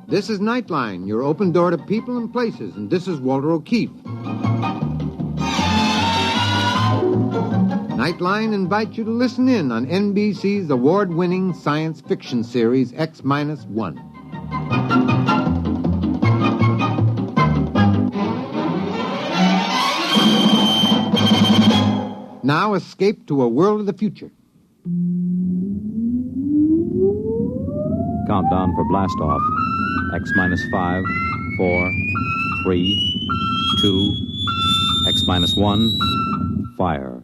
This is Nightline, your open door to people and places, and this is Walter O'Keefe. Nightline invites you to listen in on NBC's award-winning science fiction series X-1. Now escape to a world of the future. Countdown for blast off. X-5, 4, 3, 2, X-1, fire.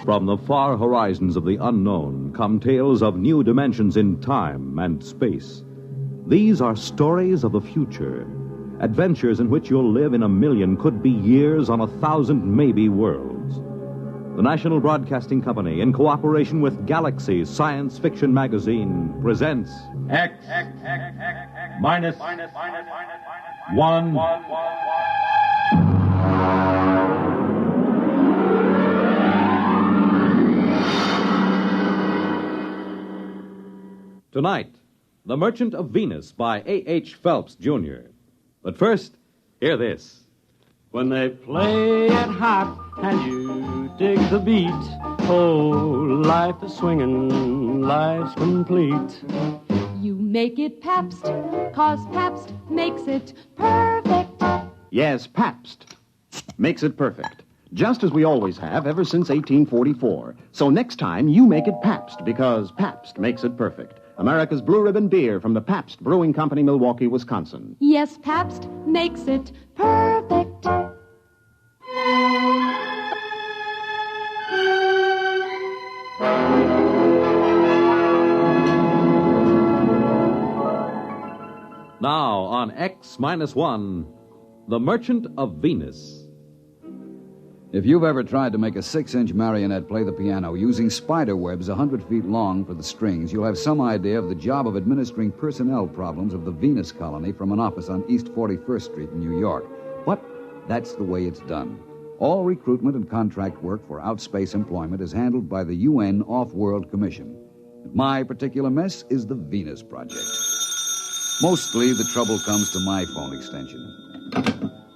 From the far horizons of the unknown come tales of new dimensions in time and space. These are stories of the future, adventures in which you'll live in a million, could be years, on 1,000 maybe worlds. The National Broadcasting Company, in cooperation with Galaxy Science Fiction Magazine, presents X-1. Tonight, The Merchant of Venus by A.H. Phelps, Jr. But first, hear this. When they play it hot and you dig the beat, oh, life is swinging, life's complete. You make it Pabst, 'cause Pabst makes it perfect. Yes, Pabst makes it perfect. Just as we always have ever since 1844. So next time, you make it Pabst, because Pabst makes it perfect. America's Blue Ribbon beer from the Pabst Brewing Company, Milwaukee, Wisconsin. Yes, Pabst makes it perfect. Now on X-1, The Merchant of Venus. If you've ever tried to make a 6-inch marionette play the piano using spider webs 100 feet long for the strings, you'll have some idea of the job of administering personnel problems of the Venus colony from an office on East 41st Street in New York. But that's the way it's done. All recruitment and contract work for outspace employment is handled by the UN Off-World Commission. My particular mess is the Venus Project. Mostly the trouble comes to my phone extension.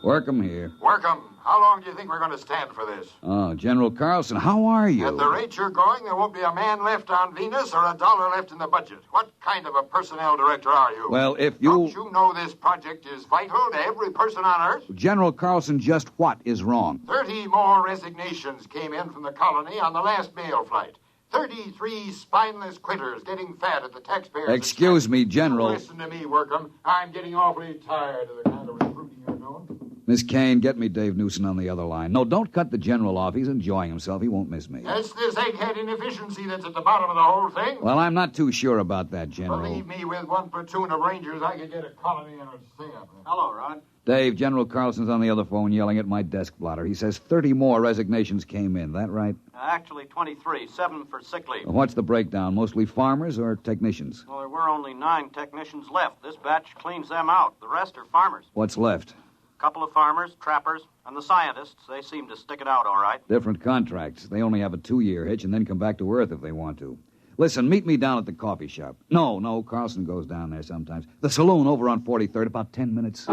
Workum here. Workum, how long do you think we're going to stand for this? Oh, General Carlson, how are you? At the rate you're going, there won't be a man left on Venus or a dollar left in the budget. What kind of a personnel director are you? Well, if you... Don't you know this project is vital to every person on Earth? General Carlson, just what is wrong? 30 more resignations came in from the colony on the last mail flight. 33 spineless quitters getting fat at the taxpayers' Excuse me, General. Listen to me, Workum. I'm getting awfully tired of the kind of recruiting you're doing. Miss Kane, get me Dave Newson on the other line. No, don't cut the General off. He's enjoying himself. He won't miss me. It's this egghead inefficiency that's at the bottom of the whole thing. Well, I'm not too sure about that, General. Believe me, with one platoon of Rangers, I could get a colony in a stay-up. Hello, Rod. Dave, General Carlson's on the other phone yelling at my desk blotter. He says 30 more resignations came in. That right? Actually, 23, 7 for sick leave. What's the breakdown? Mostly farmers or technicians? Well, there were only 9 technicians left. This batch cleans them out. The rest are farmers. What's left? A couple of farmers, trappers, and the scientists. They seem to stick it out all right. Different contracts. They only have a 2-year hitch and then come back to Earth if they want to. Listen, meet me down at the coffee shop. No, Carlson goes down there sometimes. The saloon over on 43rd, about 10 minutes.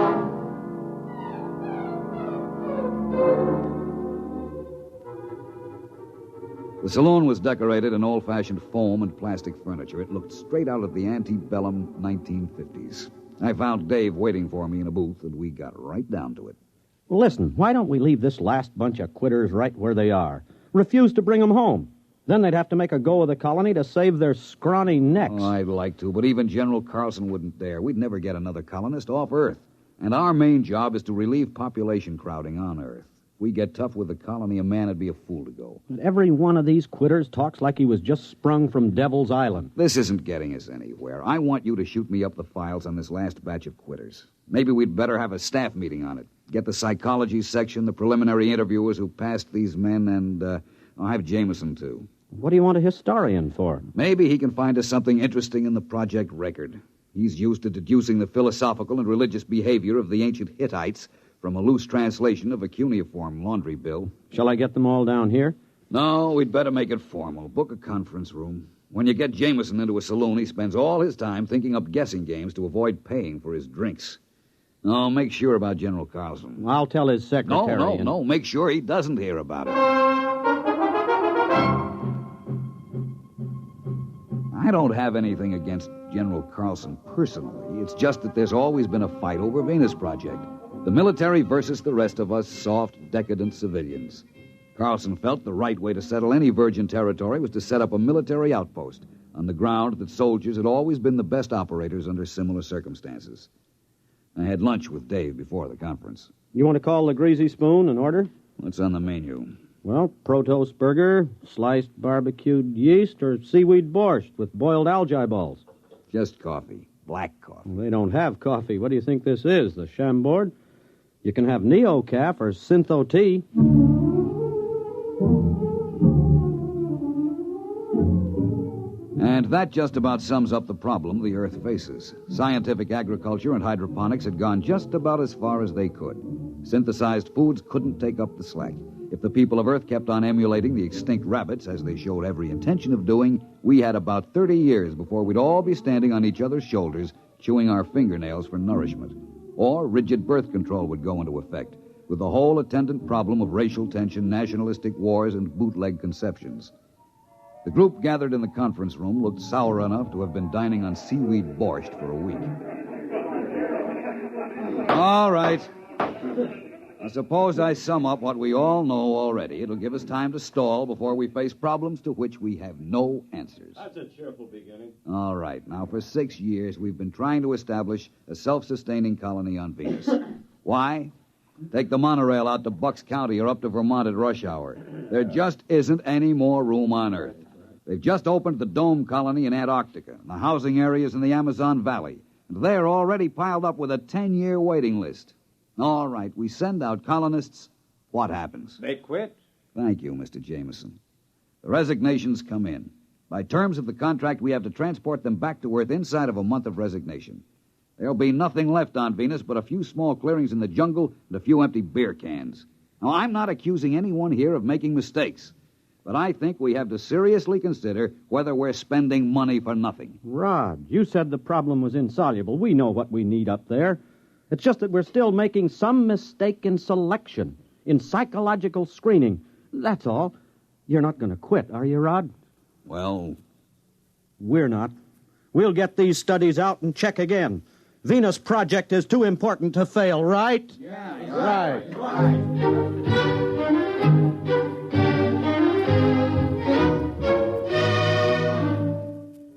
The saloon was decorated in old-fashioned foam and plastic furniture. It looked straight out of the antebellum 1950s. I found Dave waiting for me in a booth, and we got right down to it. Well, listen, why don't we leave this last bunch of quitters right where they are? Refuse to bring them home. Then they'd have to make a go of the colony to save their scrawny necks. Oh, I'd like to, but even General Carlson wouldn't dare. We'd never get another colonist off Earth. And our main job is to relieve population crowding on Earth. If we get tough with the colony, a man would be a fool to go. But every one of these quitters talks like he was just sprung from Devil's Island. This isn't getting us anywhere. I want you to shoot me up the files on this last batch of quitters. Maybe we'd better have a staff meeting on it. Get the psychology section, the preliminary interviewers who passed these men, and I'll have Jameson, too. What do you want a historian for? Maybe he can find us something interesting in the project record. He's used to deducing the philosophical and religious behavior of the ancient Hittites from a loose translation of a cuneiform laundry bill. Shall I get them all down here? No, we'd better make it formal. Book a conference room. When you get Jameson into a saloon, he spends all his time thinking up guessing games to avoid paying for his drinks. No, make sure about General Carlson. I'll tell his secretary. No. Make sure he doesn't hear about it. I don't have anything against General Carlson personally. It's just that there's always been a fight over Venus Project. The military versus the rest of us soft, decadent civilians. Carlson felt the right way to settle any virgin territory was to set up a military outpost on the ground that soldiers had always been the best operators under similar circumstances. I had lunch with Dave before the conference. You want to call the Greasy Spoon and order? What's on the menu? Well, Protoss burger, sliced barbecued yeast, or seaweed borscht with boiled algae balls. Just coffee. Black coffee. Well, they don't have coffee. What do you think this is, the Chambord? You can have Neocaf or Syntho tea. And that just about sums up the problem the Earth faces. Scientific agriculture and hydroponics had gone just about as far as they could. Synthesized foods couldn't take up the slack. If the people of Earth kept on emulating the extinct rabbits, as they showed every intention of doing, we had about 30 years before we'd all be standing on each other's shoulders, chewing our fingernails for nourishment. Or rigid birth control would go into effect, with the whole attendant problem of racial tension, nationalistic wars, and bootleg conceptions. The group gathered in the conference room looked sour enough to have been dining on seaweed borscht for a week. All right. I suppose I sum up what we all know already. It'll give us time to stall before we face problems to which we have no answers. That's a cheerful beginning. All right. Now, for 6 years, we've been trying to establish a self-sustaining colony on Venus. Why? Take the monorail out to Bucks County or up to Vermont at rush hour. There just isn't any more room on Earth. They've just opened the Dome Colony in Antarctica, and the housing areas in the Amazon Valley, and they're already piled up with a 10-year waiting list. All right, we send out colonists. What happens? They quit. Thank you, Mr. Jameson. The resignations come in. By terms of the contract, we have to transport them back to Earth inside of a month of resignation. There'll be nothing left on Venus but a few small clearings in the jungle and a few empty beer cans. Now, I'm not accusing anyone here of making mistakes, but I think we have to seriously consider whether we're spending money for nothing. Rod, you said the problem was insoluble. We know what we need up there. It's just that we're still making some mistake in selection, in psychological screening. That's all. You're not going to quit, are you, Rod? Well, we're not. We'll get these studies out and check again. Venus Project is too important to fail, right? Yeah, right.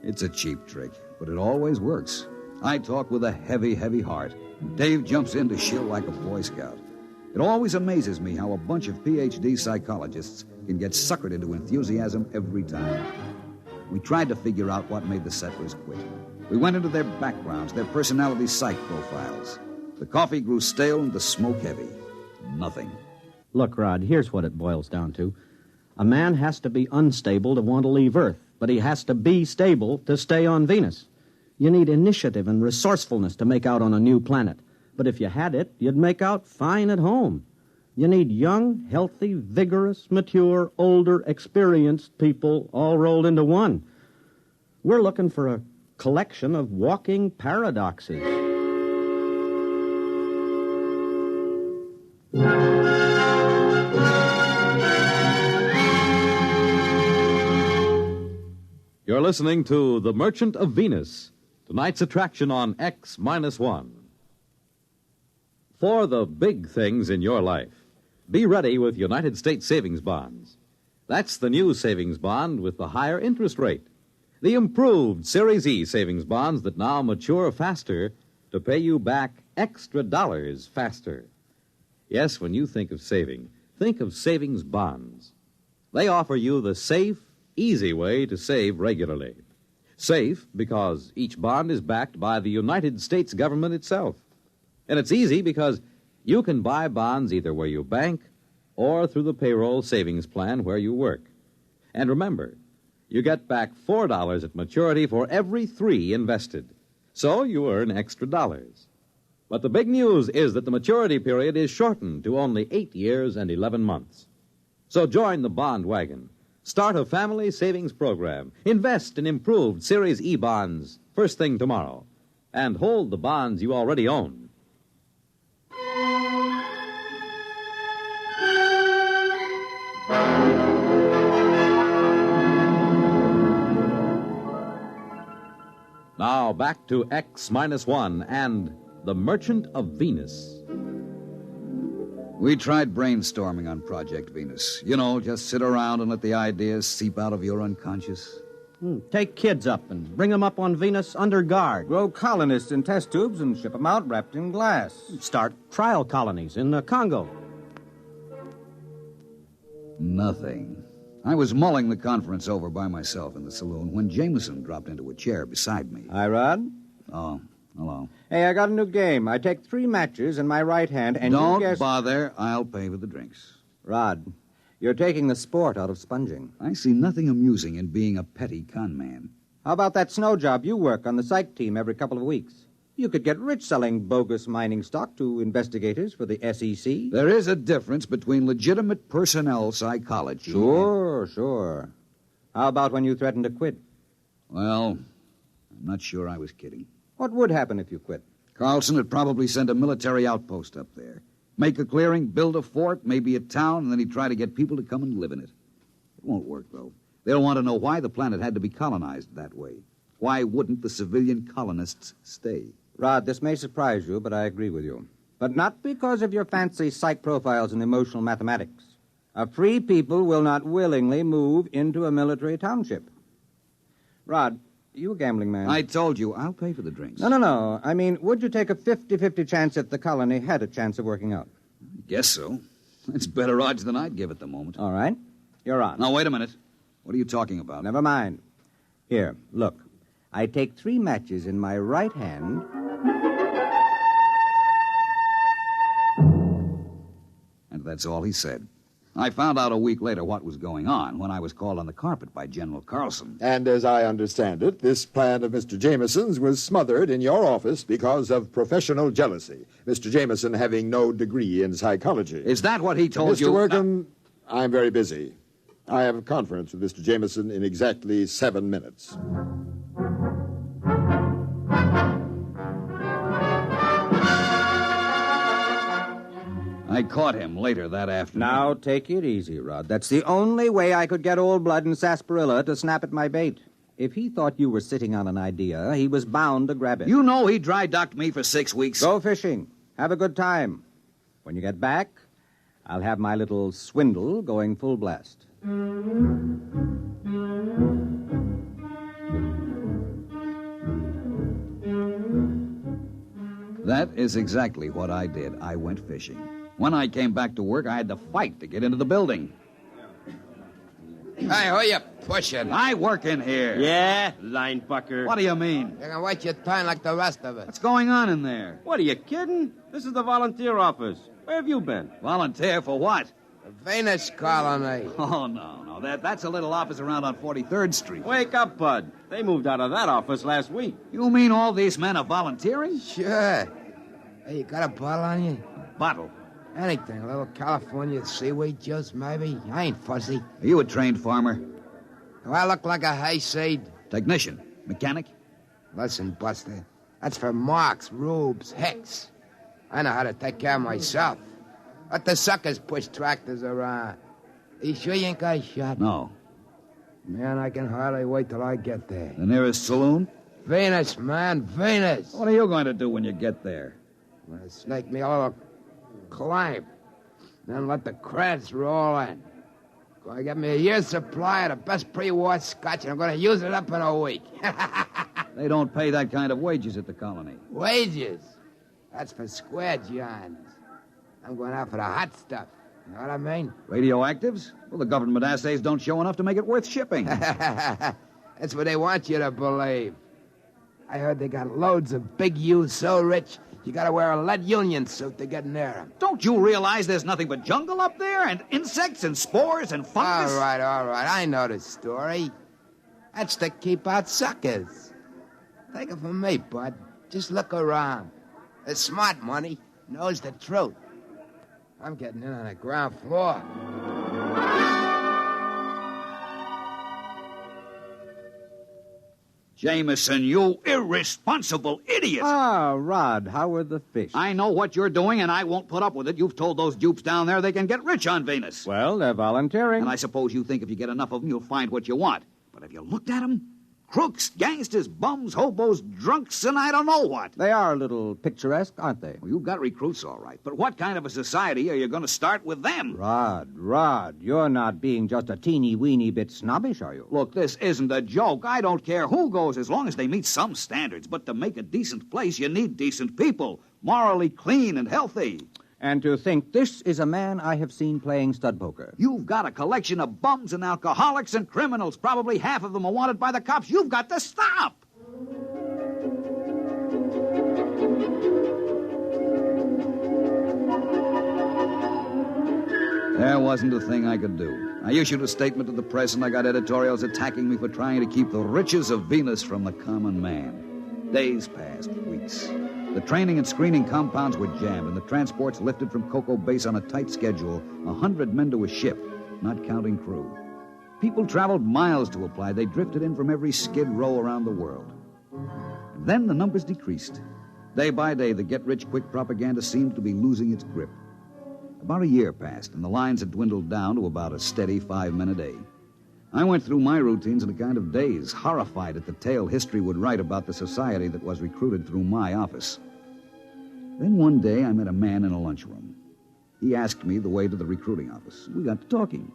It's a cheap trick, but it always works. I talk with a heavy, heavy heart. Dave jumps in to shill like a Boy Scout. It always amazes me how a bunch of Ph.D. psychologists can get suckered into enthusiasm every time. We tried to figure out what made the settlers quit. We went into their backgrounds, their personality psych profiles. The coffee grew stale and the smoke heavy. Nothing. Look, Rod, here's what it boils down to. A man has to be unstable to want to leave Earth, but he has to be stable to stay on Venus. You need initiative and resourcefulness to make out on a new planet. But if you had it, you'd make out fine at home. You need young, healthy, vigorous, mature, older, experienced people all rolled into one. We're looking for a collection of walking paradoxes. You're listening to The Merchant of Venus, tonight's attraction on X-1. For the big things in your life, be ready with United States savings bonds. That's the new savings bond with the higher interest rate. The improved Series E savings bonds that now mature faster to pay you back extra dollars faster. Yes, when you think of saving, think of savings bonds. They offer you the safe, easy way to save regularly. Safe because each bond is backed by the United States government itself. And it's easy because You can buy bonds either where you bank or through the payroll savings plan where you work. And remember, you get back $4 at maturity for every 3 invested. So you earn extra dollars. But the big news is that the maturity period is shortened to only 8 years and 11 months. So join the bond wagon. Start a family savings program. Invest in improved Series E bonds first thing tomorrow. And hold the bonds you already own. Now back to X-1 and The Merchant of Venus. We tried brainstorming on Project Venus. You know, just sit around and let the ideas seep out of your unconscious. Take kids up and bring them up on Venus under guard. Grow colonists in test tubes and ship them out wrapped in glass. Start trial colonies in the Congo. Nothing. I was mulling the conference over by myself in the saloon when Jameson dropped into a chair beside me. Hi, Rod. Oh, hello. Hey, I got a new game. I take 3 matches in my right hand and Don't you guess... bother. I'll pay for the drinks. Rod, you're taking the sport out of sponging. I see nothing amusing in being a petty con man. How about that snow job you work on the psych team every couple of weeks? You could get rich selling bogus mining stock to investigators for the SEC. There is a difference between legitimate personnel psychology. Sure. How about when you threatened to quit? Well, I'm not sure I was kidding. What would happen if you quit? Carlson would probably send a military outpost up there. Make a clearing, build a fort, maybe a town, and then he'd try to get people to come and live in it. It won't work, though. They'll want to know why the planet had to be colonized that way. Why wouldn't the civilian colonists stay? Rod, this may surprise you, but I agree with you. But not because of your fancy psych profiles and emotional mathematics. A free people will not willingly move into a military township. Rod, you a gambling man. I told you, I'll pay for the drinks. No. I mean, would you take a 50-50 chance if the colony had a chance of working out? I guess so. It's better odds than I'd give at the moment. All right. You're on. Now, wait a minute. What are you talking about? Never mind. Here, look. I take 3 matches in my right hand... And that's all he said. I found out a week later what was going on when I was called on the carpet by General Carlson. And as I understand it, this plan of Mr. Jameson's was smothered in your office because of professional jealousy, Mr. Jameson having no degree in psychology. Is that what he told you? Mr. Workham, I'm very busy. I have a conference with Mr. Jameson in exactly 7 minutes. I caught him later that afternoon. Now, take it easy, Rod. That's the only way I could get Old Blood and Sarsaparilla to snap at my bait. If he thought you were sitting on an idea, he was bound to grab it. You know he dry-docked me for 6 weeks. Go fishing. Have a good time. When you get back, I'll have my little swindle going full blast. That is exactly what I did. I went fishing. When I came back to work, I had to fight to get into the building. Hey, who you pushing? I work in here. Yeah, line fucker. What do you mean? You're gonna wait your time like the rest of us. What's going on in there? What, are you kidding? This is the volunteer office. Where have you been? Volunteer for what? The Venus colony. Oh, no. That's a little office around on 43rd Street. Wake up, Bud. They moved out of that office last week. You mean all these men are volunteering? Sure. Hey, you got a bottle on you? Bottle? Anything. A little California seaweed juice, maybe. I ain't fussy. Are you a trained farmer? Do I look like a hayseed? Technician? Mechanic? Listen, Buster. That's for Marks, Rubes, Hicks. I know how to take care of myself. Let the suckers push tractors around. You sure you ain't got a shot? No. Man, I can hardly wait till I get there. The nearest saloon? Venus, man, Venus. What are you going to do when you get there? I'm gonna snake me a little climb. Then let the creds roll in. Gonna get me a year's supply of the best pre-war scotch, and I'm gonna use it up in a week. They don't pay that kind of wages at the colony. Wages? That's for square johns. I'm going out for the hot stuff. You know what I mean? Radioactives? Well, the government assays don't show enough to make it worth shipping. That's what they want you to believe. I heard they got loads of big U's so rich, You gotta wear a lead union suit to get near them. Don't you realize there's nothing but jungle up there? And insects and spores and fungus? All right. I know the story. That's to keep out suckers. Take it from me, bud. Just look around. The smart money knows the truth. I'm getting in on the ground floor. Jameson, you irresponsible idiot! Ah, Rod, how were the fish? I know what you're doing, and I won't put up with it. You've told those dupes down there they can get rich on Venus. Well, they're volunteering. And I suppose you think if you get enough of them, you'll find what you want. But have you looked at them? Crooks, gangsters, bums, hobos, drunks, and I don't know what. They are a little picturesque, aren't they? Well, you've got recruits, all right. But what kind of a society are you going to start with them? Rod, you're not being just a teeny-weeny bit snobbish, are you? Look, this isn't a joke. I don't care who goes as long as they meet some standards. But to make a decent place, you need decent people, morally clean and healthy. And to think this is a man I have seen playing stud poker. You've got a collection of bums and alcoholics and criminals. Probably half of them are wanted by the cops. You've got to stop. There wasn't a thing I could do. I issued a statement to the press, and I got editorials attacking me for trying to keep the riches of Venus from the common man. Days passed, weeks. The training and screening compounds were jammed, and the transports lifted from Cocoa Base on a tight schedule, 100 men to a ship, not counting crew. People traveled miles to apply. They drifted in from every skid row around the world. And then the numbers decreased. Day by day, the get-rich-quick propaganda seemed to be losing its grip. About a year passed, and the lines had dwindled down to about a steady 5 men a day. I went through my routines in a kind of daze, horrified at the tale history would write about the society that was recruited through my office. Then one day I met a man in a lunchroom. He asked me the way to the recruiting office. We got to talking.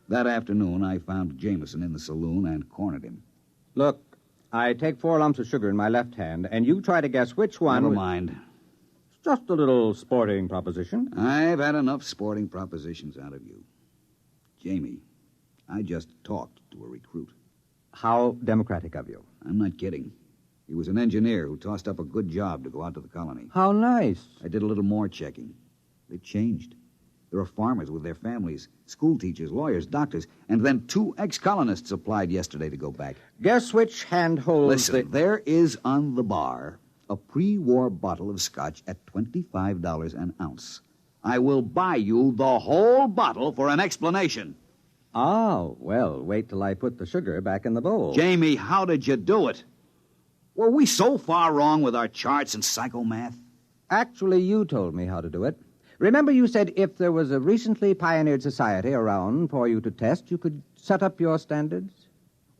That afternoon, I found Jameson in the saloon and cornered him. Look, I take 4 lumps of sugar in my left hand, and you try to guess which one... Never mind. It's just a little sporting proposition. I've had enough sporting propositions out of you. Jamie, I just talked to a recruit. How democratic of you. I'm not kidding. He was an engineer who tossed up a good job to go out to the colony. How nice. I did a little more checking. They've changed. There are farmers with their families, school teachers, lawyers, doctors, and then 2 ex-colonists applied yesterday to go back. Guess which hand holds Listen, there is on the bar a pre-war bottle of scotch at $25 an ounce. I will buy you the whole bottle for an explanation. Oh, well, wait till I put the sugar back in the bowl. Jamie, how did you do it? Were we so far wrong with our charts and psychomath? Actually, you told me how to do it. Remember you said if there was a recently pioneered society around for you to test, you could set up your standards?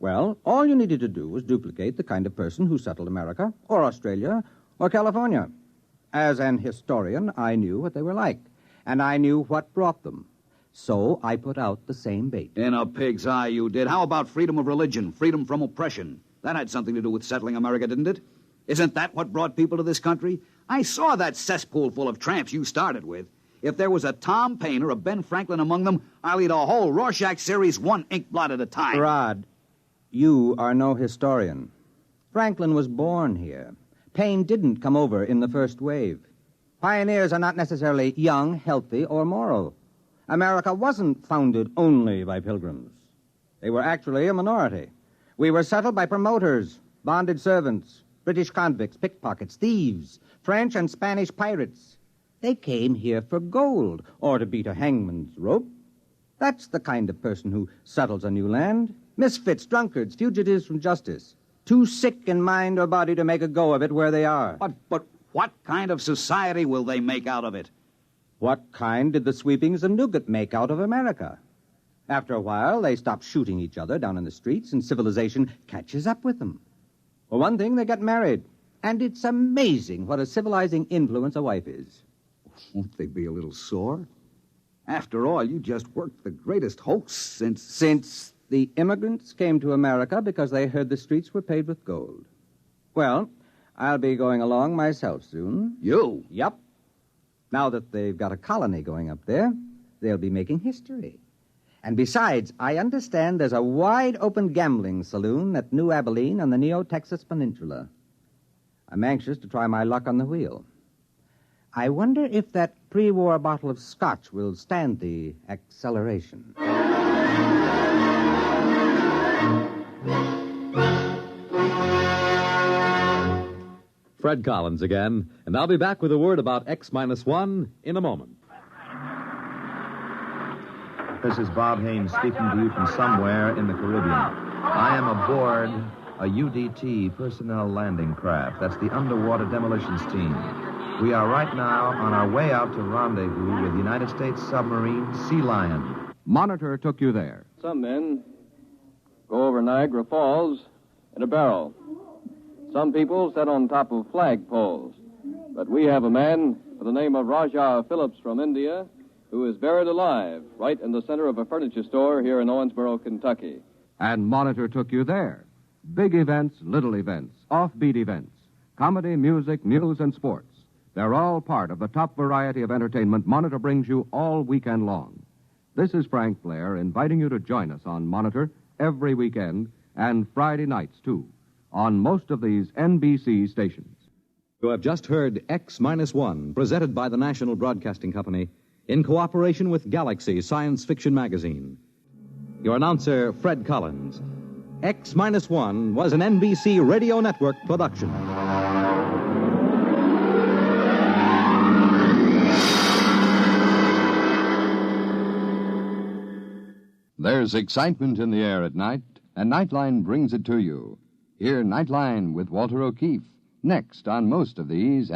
Well, all you needed to do was duplicate the kind of person who settled America, or Australia, or California. As an historian, I knew what they were like, and I knew what brought them. So I put out the same bait. In a pig's eye, you did. How about freedom of religion, freedom from oppression? That had something to do with settling America, didn't it? Isn't that what brought people to this country? I saw that cesspool full of tramps you started with. If there was a Tom Paine or a Ben Franklin among them, I'll eat a whole Rorschach series 1 ink blot at a time. Rod, you are no historian. Franklin was born here. Paine didn't come over in the first wave. Pioneers are not necessarily young, healthy, or moral. America wasn't founded only by pilgrims. They were actually a minority. We were settled by promoters, bonded servants, British convicts, pickpockets, thieves, French and Spanish pirates. They came here for gold or to beat a hangman's rope. That's the kind of person who settles a new land. Misfits, drunkards, fugitives from justice. Too sick in mind or body to make a go of it where they are. But what kind of society will they make out of it? What kind did the sweepings of Newgate make out of America? After a while, they stop shooting each other down in the streets, and civilization catches up with them. For one thing, they get married. And it's amazing what a civilizing influence a wife is. Won't they be a little sore? After all, you just worked the greatest hoax since... Since the immigrants came to America because they heard the streets were paved with gold. Well, I'll be going along myself soon. You? Yep. Now that they've got a colony going up there, they'll be making history. And besides, I understand there's a wide-open gambling saloon at New Abilene on the Neo-Texas Peninsula. I'm anxious to try my luck on the wheel. I wonder if that pre-war bottle of scotch will stand the acceleration. Fred Collins again, and I'll be back with a word about X-1 in a moment. This is Bob Haynes speaking to you from somewhere in the Caribbean. I am aboard a UDT personnel landing craft. That's the Underwater Demolitions Team. We are right now on our way out to rendezvous with United States submarine Sea Lion. Monitor took you there. Some men go over Niagara Falls in a barrel. Some people sit on top of flagpoles. But we have a man by the name of Raja Phillips from India who is buried alive right in the center of a furniture store here in Owensboro, Kentucky. And Monitor took you there. Big events, little events, offbeat events, comedy, music, news, and sports. They're all part of the top variety of entertainment Monitor brings you all weekend long. This is Frank Blair inviting you to join us on Monitor every weekend and Friday nights, too, on most of these NBC stations. You have just heard X-1, presented by the National Broadcasting Company in cooperation with Galaxy Science Fiction Magazine. Your announcer, Fred Collins. X-1 was an NBC Radio Network production. There's excitement in the air at night, and Nightline brings it to you. Hear Nightline with Walter O'Keefe next on most of these